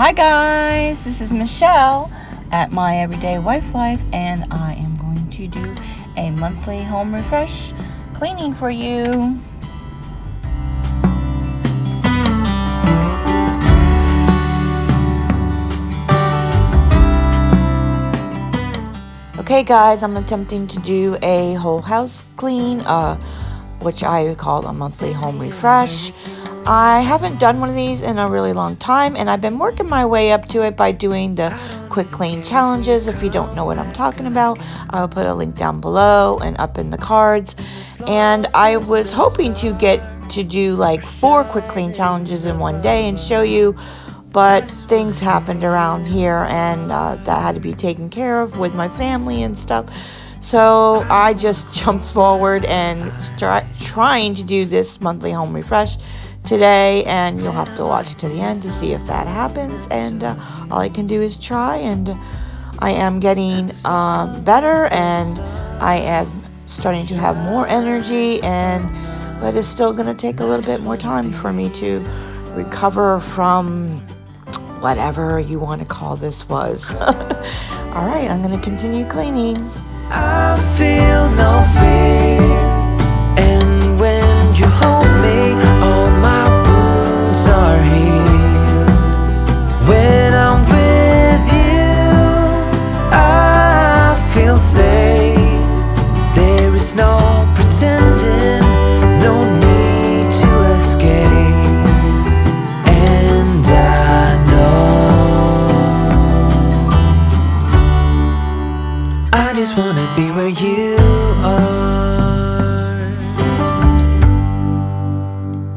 Hi guys, this is Michelle at My Everyday Wife Life, and I am going to do a monthly home refresh cleaning for you. Okay guys, I'm attempting to do a whole house clean, which I call a monthly home refresh. I haven't done one of these in a really long time, and I've been working my way up to it by doing the quick clean challenges. If you don't know what I'm talking about, I'll put a link down below and up in the cards. And I was hoping to get to do like 4 quick clean challenges in one day and show you, but things happened around here, and that had to be taken care of with my family and stuff. So I just jumped forward and trying to do this monthly home refresh today, and you'll have to watch to the end to see if that happens. And all I can do is try, and I am getting better, and I am starting to have more energy, but it's still going to take a little bit more time for me to recover from whatever you want to call this was. All right, I'm going to continue cleaning. I feel no fear, and when you hold me, all my wounds are healed. When I'm with you, I feel safe. There is no pretending, no need to escape. And I know I just wanna be where you are.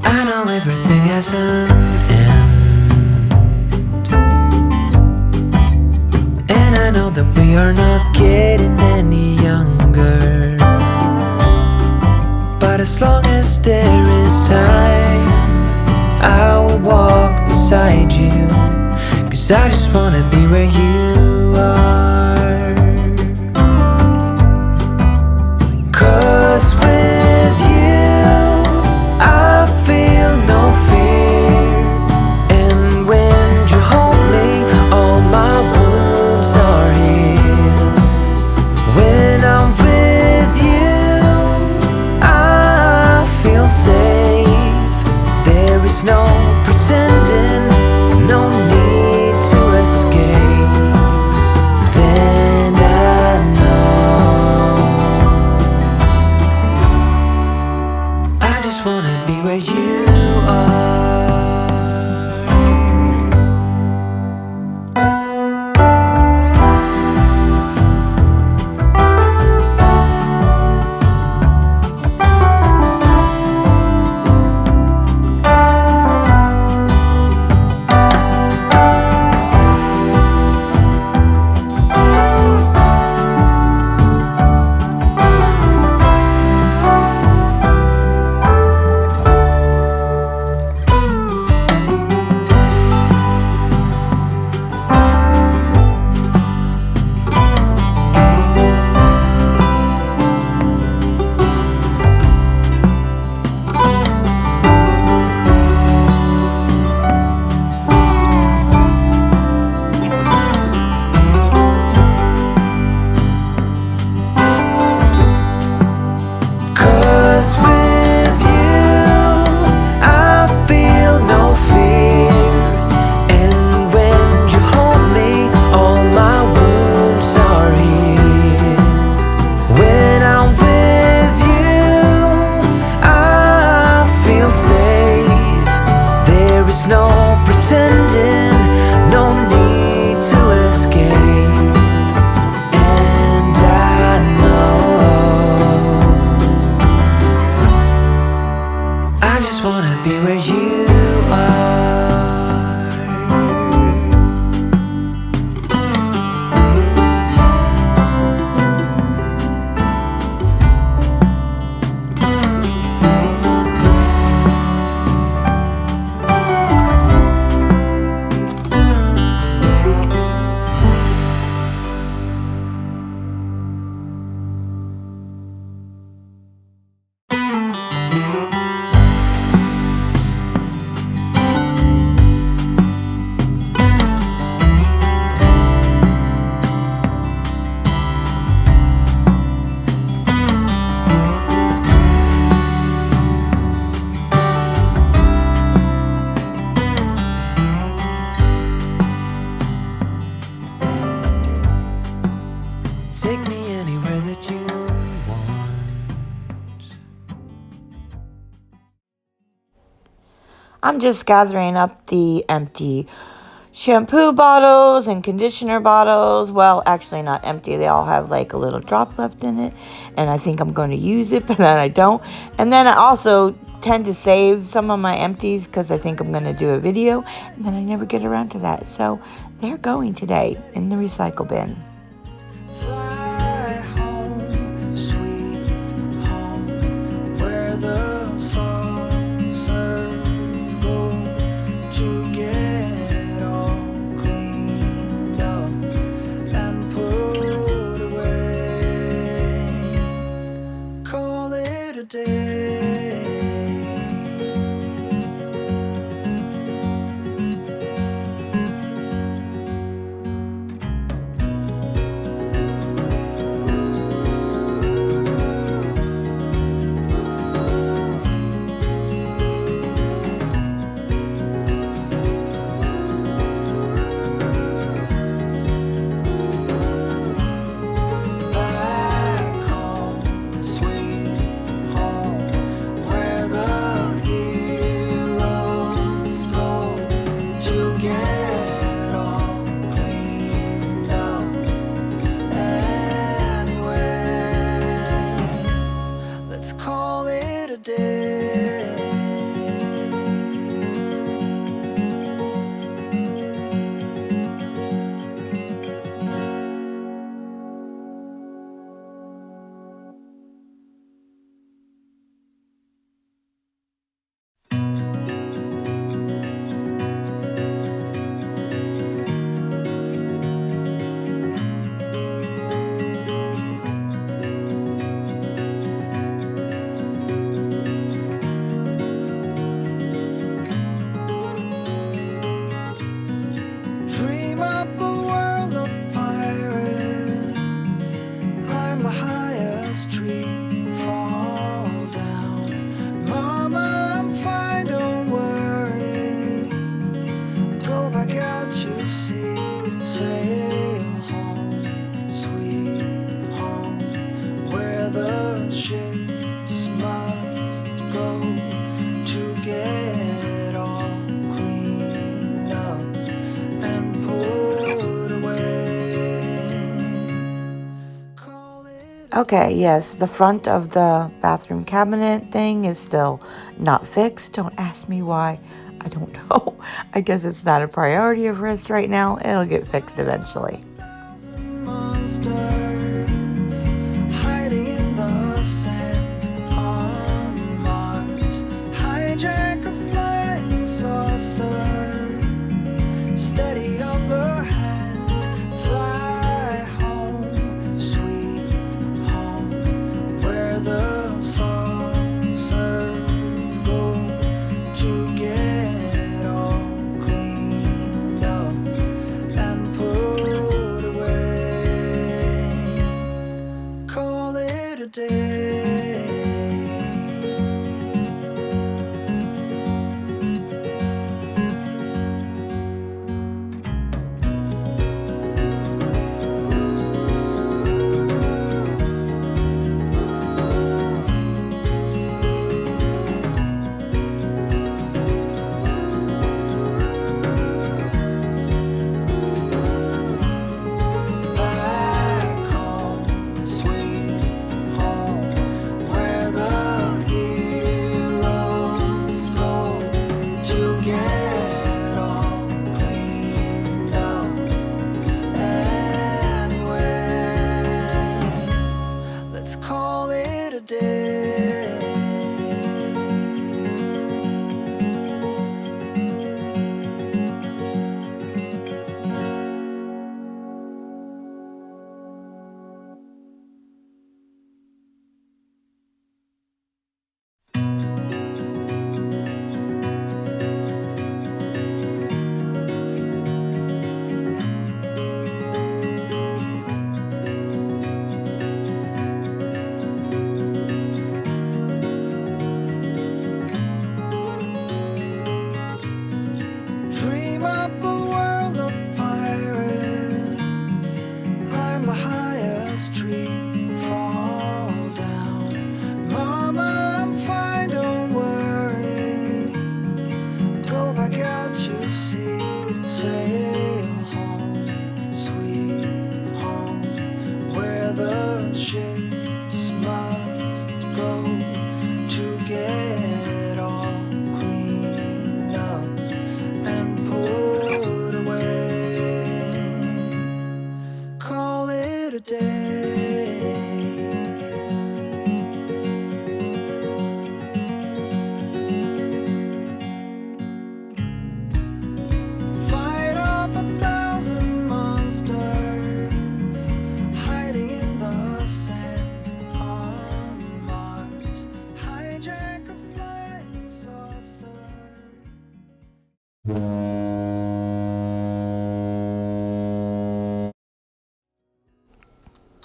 I know everything has an end, and I know that we are not getting any younger. But as long as there is time, I will walk beside you, 'cause I just wanna be where you are. 'Cause with you, I feel no fear, and when you hold me, all my wounds are healed. When I'm with you, I feel safe. There is no pretending, no need to escape. Then I know I just wanna be where you are. 'Cause with you, I feel no fear, and when you hold me, all my wounds are healed. When I'm with you, I feel safe. There is no pretending, no need to escape. And I know I just wanna be where you are. I'm just gathering up the empty shampoo bottles and conditioner bottles. Well, actually not empty. They all have like a little drop left in it. And I think I'm going to use it, but then I don't. And then I also tend to save some of my empties because I think I'm going to do a video. And then I never get around to that. So they're going today in the recycle bin. Fly home, sweet home, where the saucers go to get all cleaned up and put away. Call it a day. Dream up a world of pirates, climb the highest tree, fall down. Mama, I'm fine, don't worry. Go back out to sea, sail home, sweet home, where the ships must go to get all cleaned up and put away. Call it Okay, yes, the front of the bathroom cabinet thing is still not fixed. Don't ask me why. I don't know. I guess it's not a priority of hers right now. It'll get fixed eventually. monsters hiding in the sands on Mars. Hijack a flying saucer, steady on the hand. Fly home, sweet home, where the saucers go to get all cleaned up and put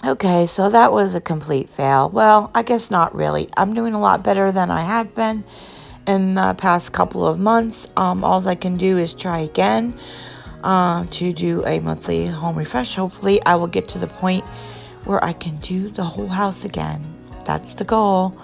Okay, so that was a complete fail. Well, I guess not really. I'm doing a lot better than I have been in the past couple of months. All I can do is try again to do a monthly home refresh. Hopefully, I will get to the point where I can do the whole house again. That's the goal.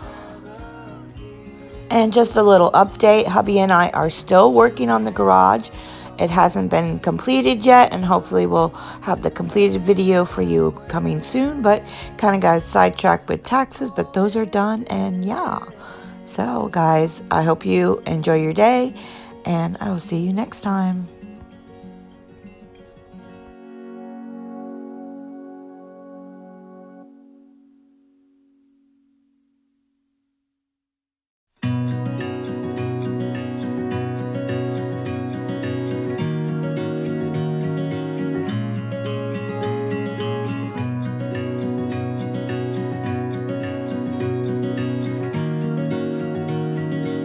And just a little update, hubby and I are still working on the garage. It hasn't been completed yet, and hopefully we'll have the completed video for you coming soon, but kind of got sidetracked with taxes, but those are done, and yeah. So guys, I hope you enjoy your day, and I will see you next time.